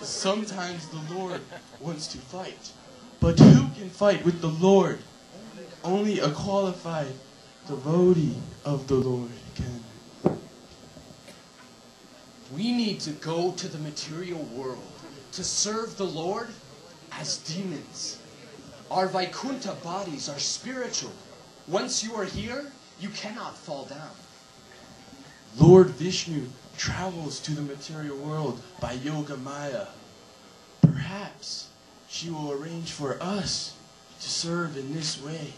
Sometimes the Lord wants to fight. But who can fight with the Lord? Only a qualified devotee of the Lord can. We need to go to the material world to serve the Lord as demons. Our Vaikuntha bodies are spiritual. Once you are here, you cannot fall down. Lord Vishnu travels to the material world by Yoga Maya. Perhaps she will arrange for us to serve in this way.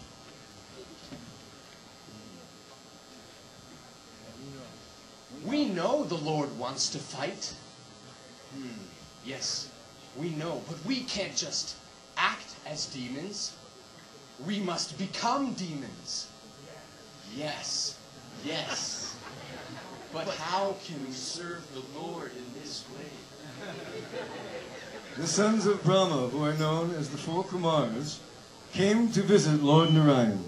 We know the Lord wants to fight. Yes, we know, but we can't just act as demons. We must become demons. Yes, yes. But how can we serve the Lord in this way? The sons of Brahma, who are known as the four Kumars, came to visit Lord Narayan,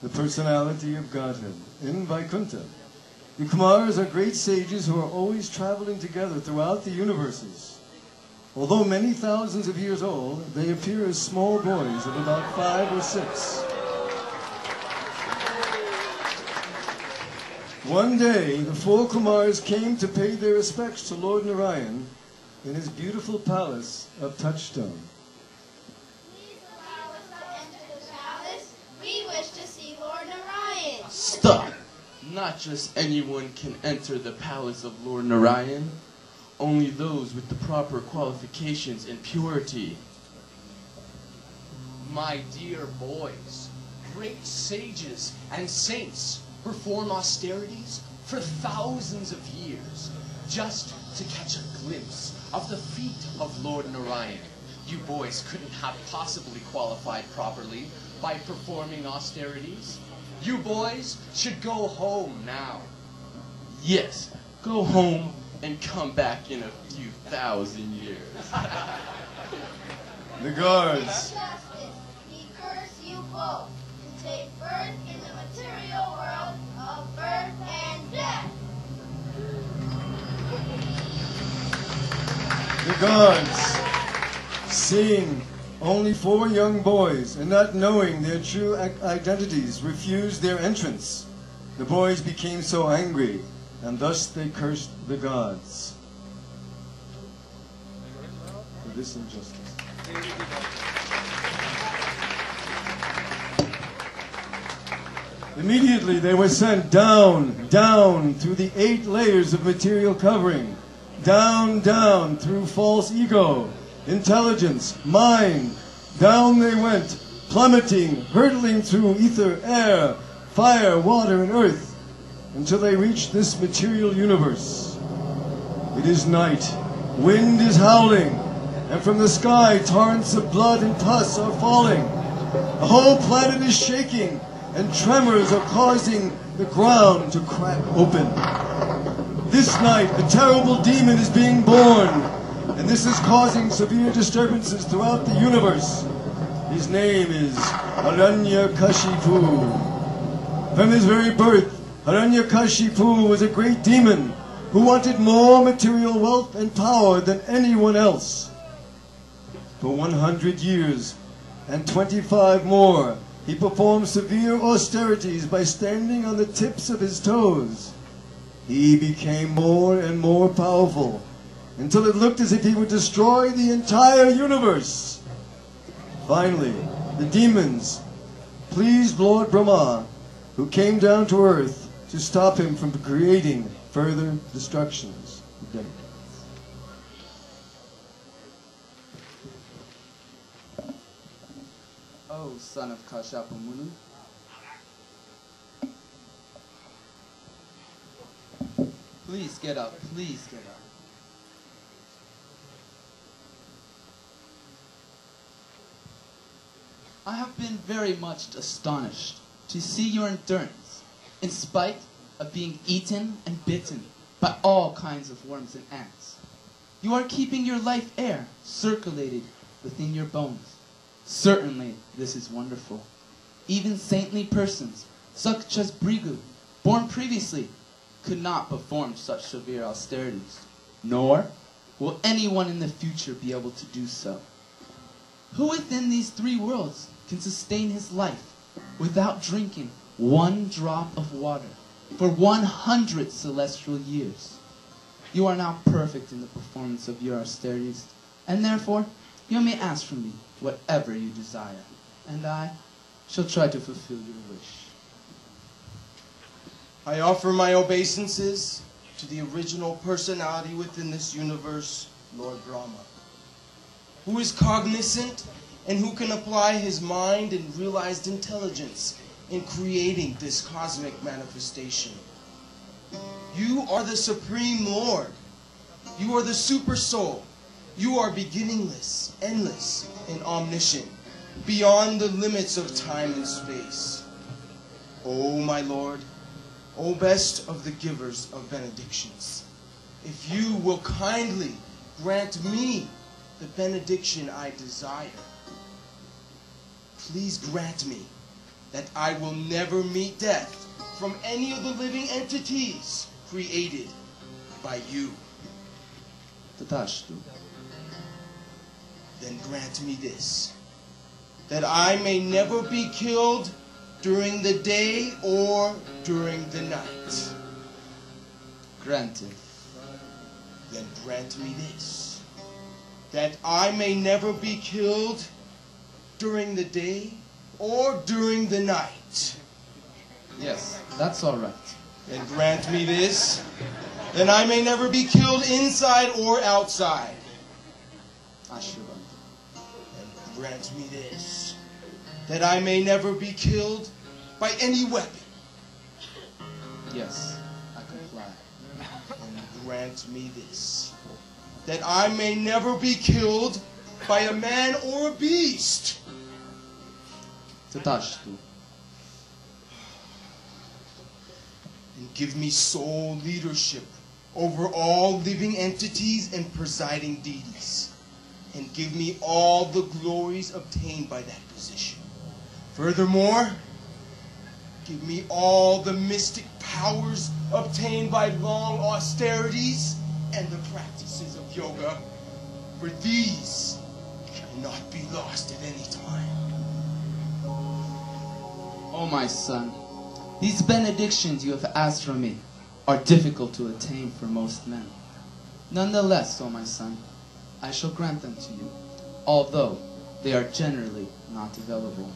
the personality of Godhead, in Vaikuntha. The Kumars are great sages who are always traveling together throughout the universes. Although many thousands of years old, they appear as small boys of about 5 or 6. One day, the four Kumars came to pay their respects to Lord Narayan in his beautiful palace of Touchstone. Please allow us to enter the palace. We wish to see Lord Narayan. Stop! Not just anyone can enter the palace of Lord Narayan. Only those with the proper qualifications and purity. My dear boys, great sages and saints perform austerities for thousands of years just to catch a glimpse of the feet of Lord Narayan. You boys couldn't have possibly qualified properly by performing austerities. You boys should go home now. Yes, go home and come back in a few thousand years. The guards. Justice, we curse you both to take birth in the material world of birth and death. The guards, seeing only 4 young boys and not knowing their true identities, refused their entrance. The boys became so angry, and thus they cursed the gods for this injustice. Immediately they were sent down, down through the 8 layers of material covering, down, down through false ego, intelligence, mind. Down they went, plummeting, hurtling through ether, air, fire, water, and earth, until they reached this material universe. It is night, wind is howling, and from the sky torrents of blood and pus are falling. The whole planet is shaking, and tremors are causing the ground to crack open. This night, a terrible demon is being born, and this is causing severe disturbances throughout the universe. His name is Hiranyakashipu. From his very birth, Hiranyakashipu was a great demon who wanted more material wealth and power than anyone else. For 100 years and 25 more, he performed severe austerities by standing on the tips of his toes. He became more and more powerful, until it looked as if he would destroy the entire universe. Finally, the demons pleased Lord Brahma, who came down to earth to stop him from creating further destructions. Oh, son of Kashyapa Munu. Please get up, please get up. I have been very much astonished to see your endurance, in spite of being eaten and bitten by all kinds of worms and ants. You are keeping your life air circulated within your bones. Certainly, this is wonderful. Even saintly persons, such as Brigu, born previously, could not perform such severe austerities, nor will anyone in the future be able to do so? Who within these three worlds can sustain his life without drinking one drop of water for 100 celestial years? You are now perfect in the performance of your austerities, and therefore you may ask from me whatever you desire, and I shall try to fulfill your wish. I offer my obeisances to the original personality within this universe, Lord Brahma, who is cognizant and who can apply his mind and realized intelligence in creating this cosmic manifestation. You are the Supreme Lord. You are the Super Soul. You are beginningless, endless, and omniscient, beyond the limits of time and space. O my Lord, O best of the givers of benedictions, if you will kindly grant me the benediction I desire, please grant me that I will never meet death from any of the living entities created by you. Tatashtu. Then grant me this, that I may never be killed during the day or during the night. Granted. Then grant me this, that I may never be killed during the day or during the night. Yes, that's all right. Then grant me this, that I may never be killed inside or outside. Ashura. And grant me this, that I may never be killed by any weapon. Yes, I comply. And grant me this, that I may never be killed by a man or a beast. Tatashtu. And give me sole leadership over all living entities and presiding deities. And give me all the glories obtained by that position. Furthermore, give me all the mystic powers obtained by long austerities and the practices of yoga, for these cannot be lost at any time. Oh my son, these benedictions you have asked from me are difficult to attain for most men. Nonetheless, oh my son, I shall grant them to you, although they are generally not available.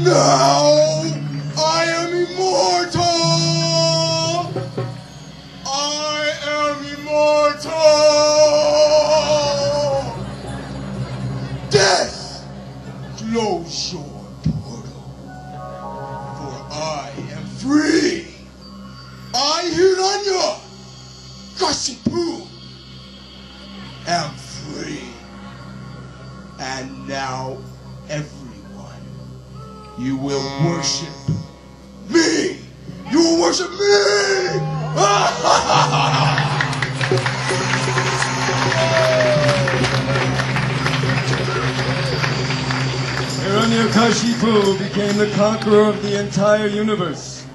Now I am immortal! I am immortal! Death, close your portal, for I am free! I, Hiranya, Kashipu, am free. And now everyone, you will worship me! You will worship me! Hiranyakashipu became the conqueror of the entire universe.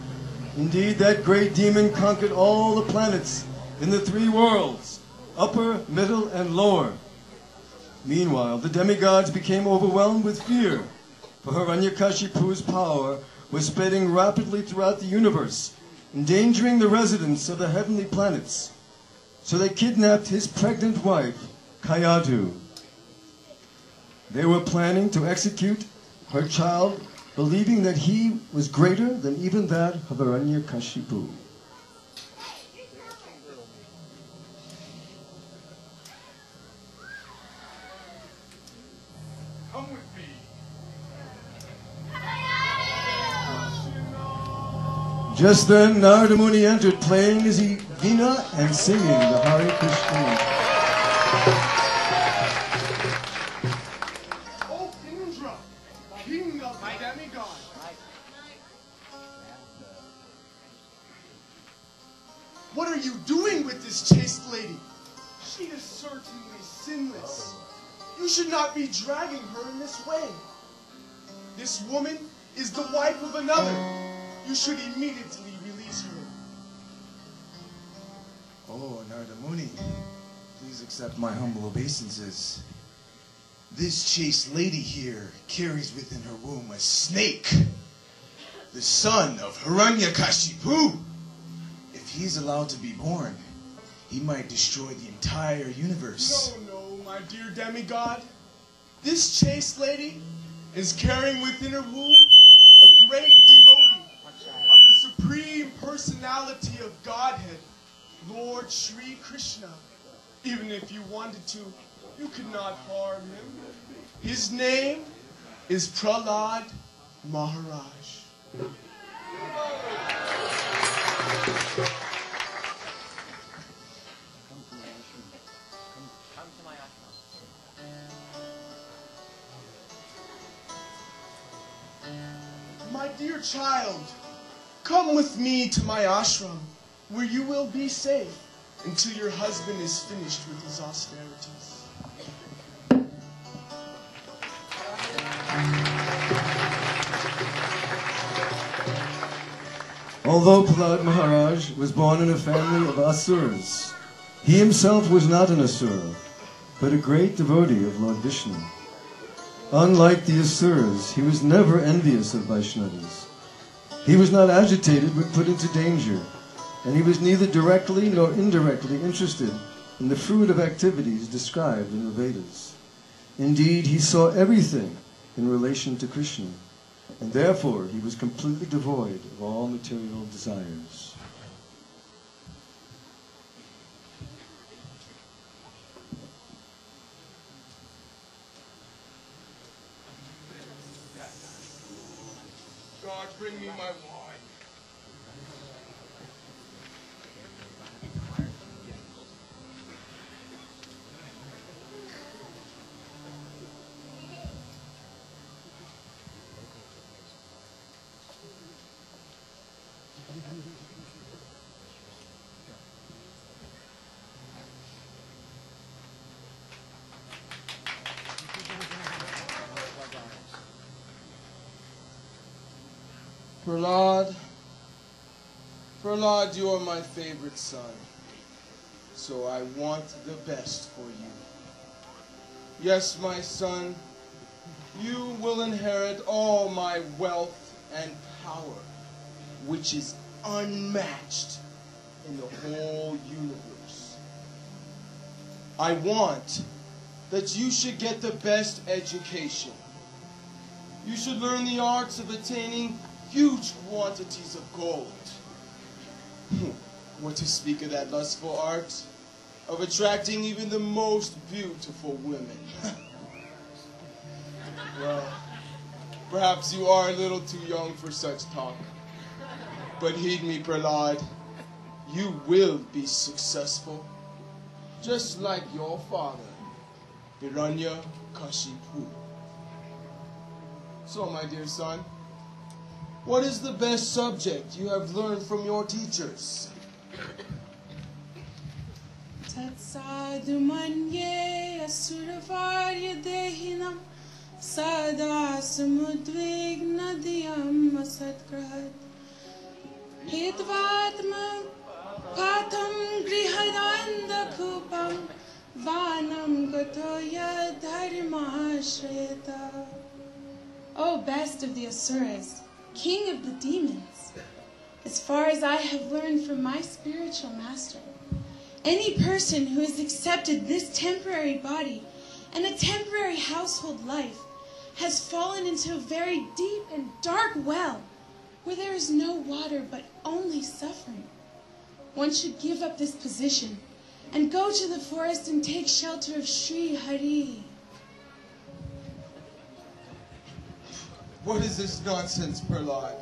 Indeed, that great demon conquered all the planets in the three worlds, upper, middle, and lower. Meanwhile, the demigods became overwhelmed with fear, for Hiranyakashipu's power was spreading rapidly throughout the universe, endangering the residents of the heavenly planets. So they kidnapped his pregnant wife, Kayadu. They were planning to execute her child, believing that he was greater than even that of Hiranyakashipu. Come with me. Just then, Narada Muni entered, playing his veena and singing the Hare Krishna. O Indra, king of the demigods. What are you doing with this chaste lady? She is certainly sinless. You should not be dragging her in this way. This woman is the wife of another. You should immediately release her. Oh, Narada Muni, please accept my humble obeisances. This chaste lady here carries within her womb a snake, the son of Hiranyakashipu. If he's allowed to be born, he might destroy the entire universe. No, my dear demigod. This chaste lady is carrying within her womb a great devotee of the supreme personality of Godhead, Lord Sri Krishna. Even if you wanted to, you could not harm him. His name is Prahlada Maharaj. My dear child, come with me to my ashram, where you will be safe until your husband is finished with his austerities. Although Prahlada Maharaj was born in a family of asuras, he himself was not an asura, but a great devotee of Lord Vishnu. Unlike the asuras, he was never envious of Vaishnavas. He was not agitated when put into danger, and he was neither directly nor indirectly interested in the fruit of activities described in the Vedas. Indeed, he saw everything in relation to Krishna, and therefore he was completely devoid of all material desires. God, bring me my wine. Prahlad, you are my favorite son, so I want the best for you. Yes, my son, you will inherit all my wealth and power, which is unmatched in the whole universe. I want that you should get the best education. You should learn the arts of attaining huge quantities of gold. What to speak of that lustful art of attracting even the most beautiful women. Well, perhaps you are a little too young for such talk. But heed me, Prahlad. You will be successful, just like your father, Hiranyakashipu. So, my dear son, what is the best subject you have learned from your teachers? Tatsadu manye asuravarya dehinam sada samudvigna diyam asatgrad hitvatma patham grihadanda kupam vanam gatoya dharmashrayata. O best of the asuras, king of the demons, as far as I have learned from my spiritual master, any person who has accepted this temporary body and a temporary household life has fallen into a very deep and dark well where there is no water but only suffering. One should give up this position and go to the forest and take shelter of Sri Hari. What is this nonsense, Prahlad?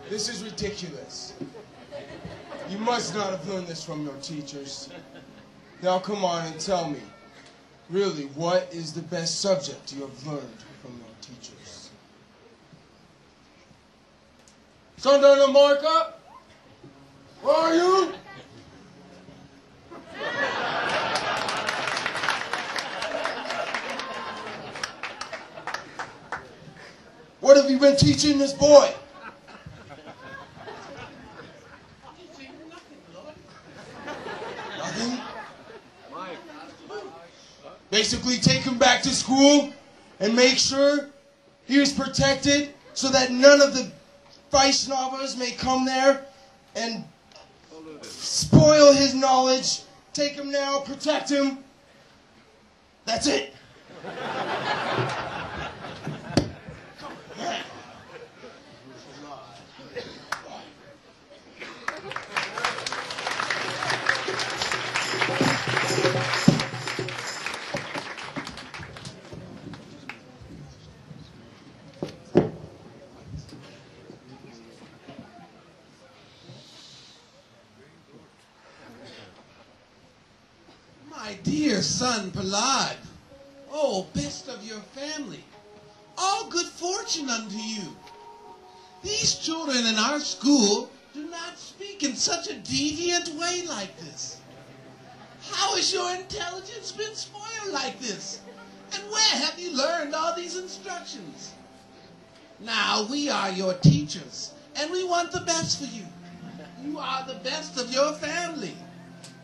This is ridiculous. You must not have learned this from your teachers. Now come on and tell me, really, what is the best subject you have learned from your teachers? Sundana Marka, where are you? What have have you been teaching this boy? Nothing? Basically, take him back to school and make sure he is protected so that none of the Vaishnavas may come there and spoil his knowledge. Take him now, protect him. That's it. My dear son Prahlada, oh, best of your family, all good fortune unto you. These children in our school do not speak in such a deviant way like this. How has your intelligence been spoiled like this? And where have you learned all these instructions? Now, we are your teachers, and we want the best for you. You are the best of your family.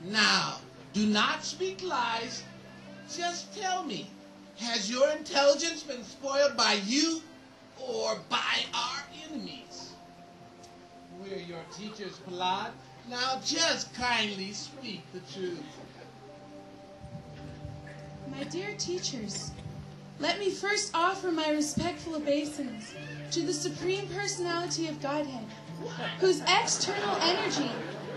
Now, do not speak lies. Just tell me, has your intelligence been spoiled by you or by our enemies? We're your teachers, Prahlada. Now just kindly speak the truth. My dear teachers, let me first offer my respectful obeisance to the Supreme Personality of Godhead, whose external energy,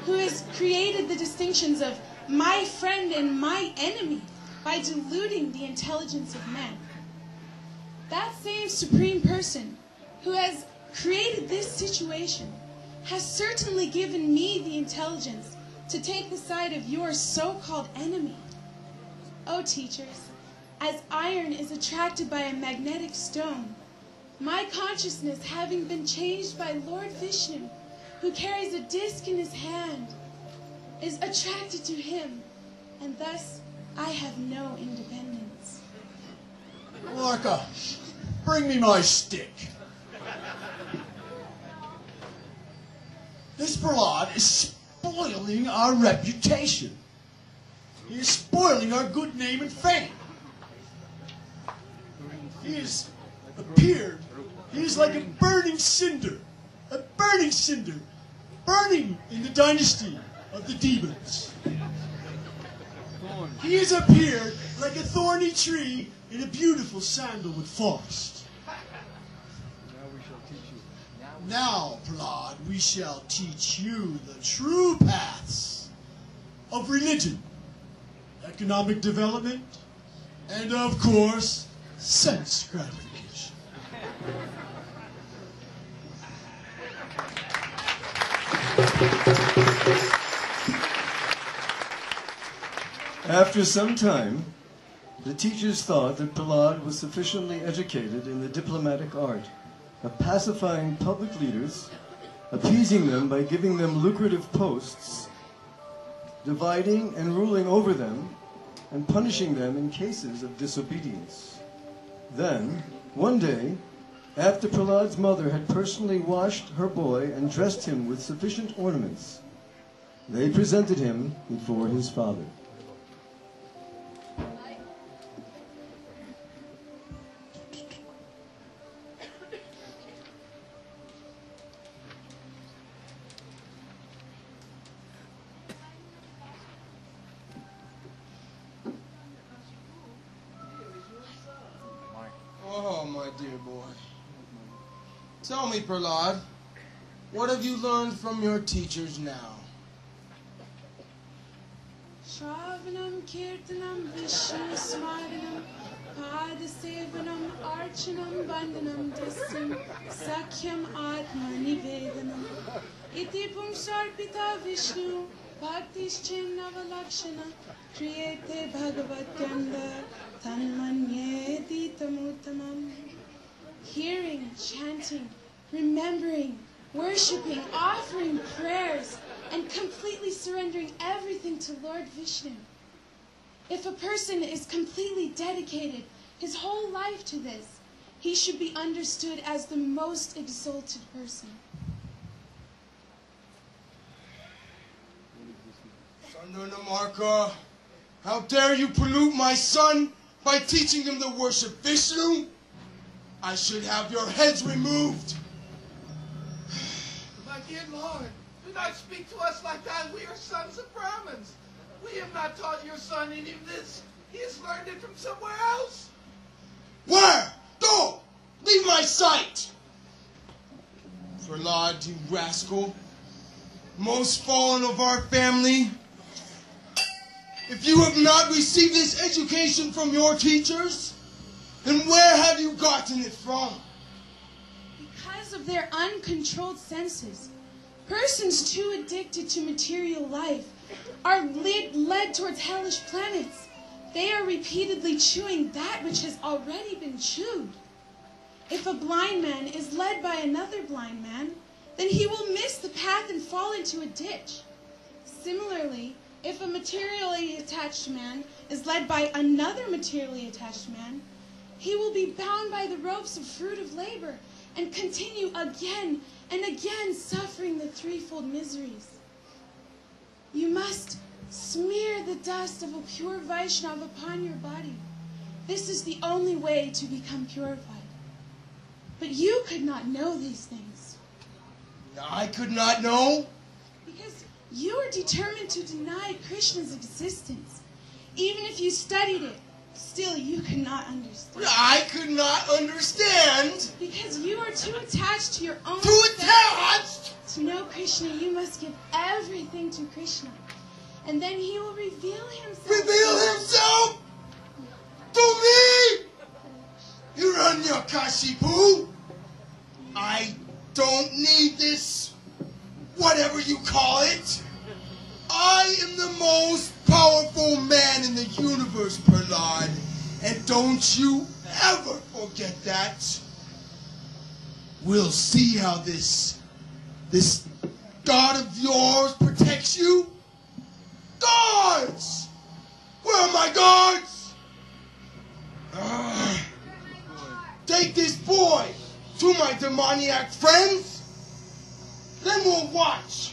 who has created the distinctions of my friend and my enemy by diluting the intelligence of man. That same Supreme Person who has created this situation has certainly given me the intelligence to take the side of your so-called enemy. Oh, teachers, as iron is attracted by a magnetic stone, my consciousness having been changed by Lord Vishnu, who carries a disc in his hand, is attracted to him, and thus I have no independence. Larka, bring me my stick. This Prahlada is spoiling our reputation. He is spoiling our good name and fame. He has appeared. He is like a burning cinder burning in the dynasty of the demons. He has appeared like a thorny tree in a beautiful sandalwood forest. Now, Prahlada, we shall teach you the true paths of religion, economic development, and of course, sense gratification. After some time, the teachers thought that Prahlada was sufficiently educated in the diplomatic art of pacifying public leaders, appeasing them by giving them lucrative posts, dividing and ruling over them, and punishing them in cases of disobedience. Then, one day, after Prahlada's mother had personally washed her boy and dressed him with sufficient ornaments, they presented him before his father. Oh, my dear boy. Tell me, Prahlada, what have you learned from your teachers now? Shravanam Kirtanam Vishnu Smaranam Padasevanam Archanam Bandhanam Dasyam Sakhyam Atma Nivedanam Iti Pumsarpita Vishnu Bhaktischennavalakshana Kriyete Bhagavatyanda Tanmanyeti Tamutamam. Hearing, chanting, remembering, worshiping, offering prayers, and completely surrendering everything to Lord Vishnu. If a person is completely dedicated his whole life to this, he should be understood as the most exalted person. Namarka, how dare you pollute my son by teaching him to worship Vishnu? I should have your heads removed. My dear Lord, do not speak to us like that. We are sons of Brahmins. We have not taught your son any of this. He has learned it from somewhere else. Where? Go! Leave my sight! Prahlada, you rascal. Most fallen of our family. If you have not received this education from your teachers, then where have you gotten it from? Because of their uncontrolled senses, persons too addicted to material life are led towards hellish planets. They are repeatedly chewing that which has already been chewed. If a blind man is led by another blind man, then he will miss the path and fall into a ditch. Similarly, if a materially attached man is led by another materially attached man, he will be bound by the ropes of fruit of labor and continue again and again suffering the threefold miseries. You must smear the dust of a pure Vaishnava upon your body. This is the only way to become purified. But you could not know these things. I could not know? Because you are determined to deny Krishna's existence. Even if you studied it, still you could not understand. I could not understand? Because you are too attached to your own Too attached? To know Krishna, you must give everything to Krishna. And then he will reveal himself. Reveal himself? To me? Hiranyakashipu? I don't need this, whatever you call it. I am the most powerful man in the universe, Prahlada. And don't you ever forget that. We'll see how this God of yours protects you. Guards! Where are my guards? Take this boy to my demoniac friends. Then we'll watch.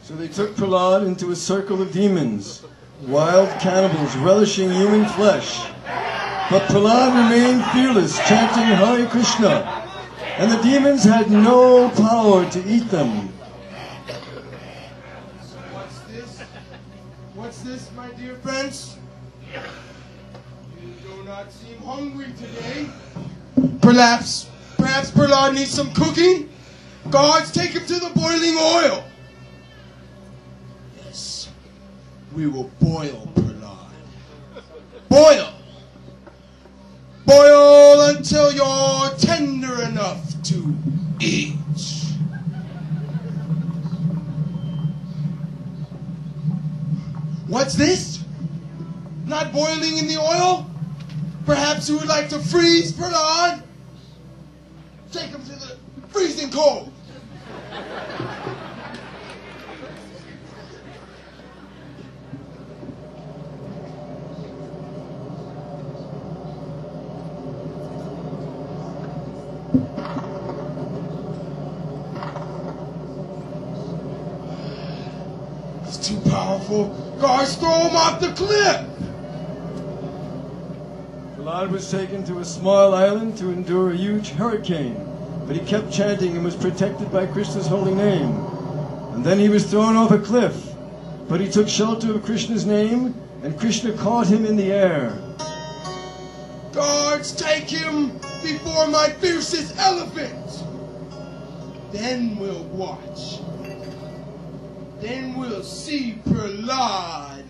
So they took Prahlada into a circle of demons, wild cannibals relishing human flesh. But Prahlada remained fearless, chanting Hare Krishna, and the demons had no power to eat them. What's this? What's this, my dear friends? You do not seem hungry today. Perhaps Prahlada needs some cooking? Guards, take him to the boiling oil. Yes, we will boil Prahlada. Boil! Boil until you're tender enough to eat. What's this? Not boiling in the oil? Perhaps you would like to freeze Prahlada? Take him to the freezing cold. It's too powerful. Guards, throw him off the cliff. Prahlada was taken to a small island to endure a huge hurricane, but he kept chanting and was protected by Krishna's holy name. And then he was thrown off a cliff, but he took shelter of Krishna's name, and Krishna caught him in the air. Guards, take him before my fiercest elephant. Then we'll watch. Then we'll see Prahlada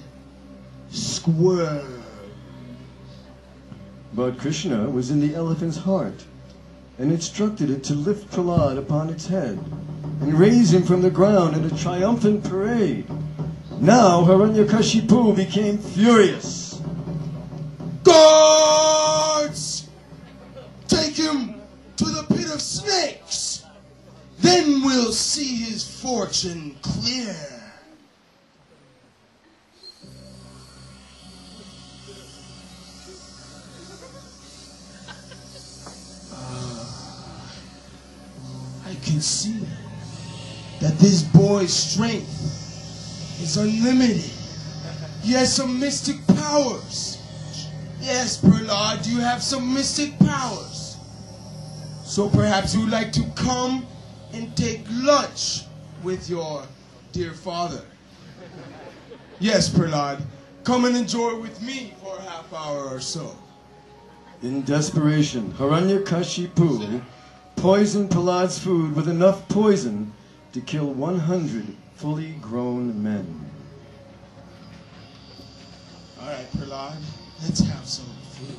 squirm. But Krishna was in the elephant's heart, and instructed it to lift Prahlada upon its head, and raise him from the ground in a triumphant parade. Now Hiranyakashipu became furious. Guards! Take him to the pit of snakes. Then we'll will see his fortune clear. I can see that this boy's strength is unlimited. He has some mystic powers. Yes, Prahlada, you have some mystic powers. So perhaps you'd like to come and take lunch with your dear father. Yes, Prahlada, come and enjoy with me for a half hour or so. In desperation, Hiranyakashipu poisoned Prahlada's food with enough poison to kill 100 fully grown men. All right, Prahlada, let's have some food.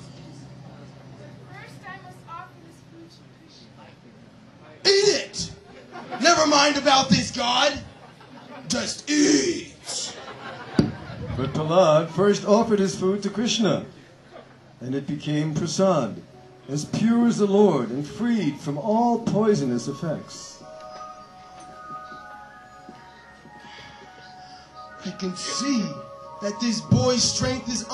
First, I must offer this food to Krishna. Eat it! Never mind about this god. Just eat. But Prahlada first offered his food to Krishna, and it became prasad, as pure as the Lord and freed from all poisonous effects. I can see that this boy's strength is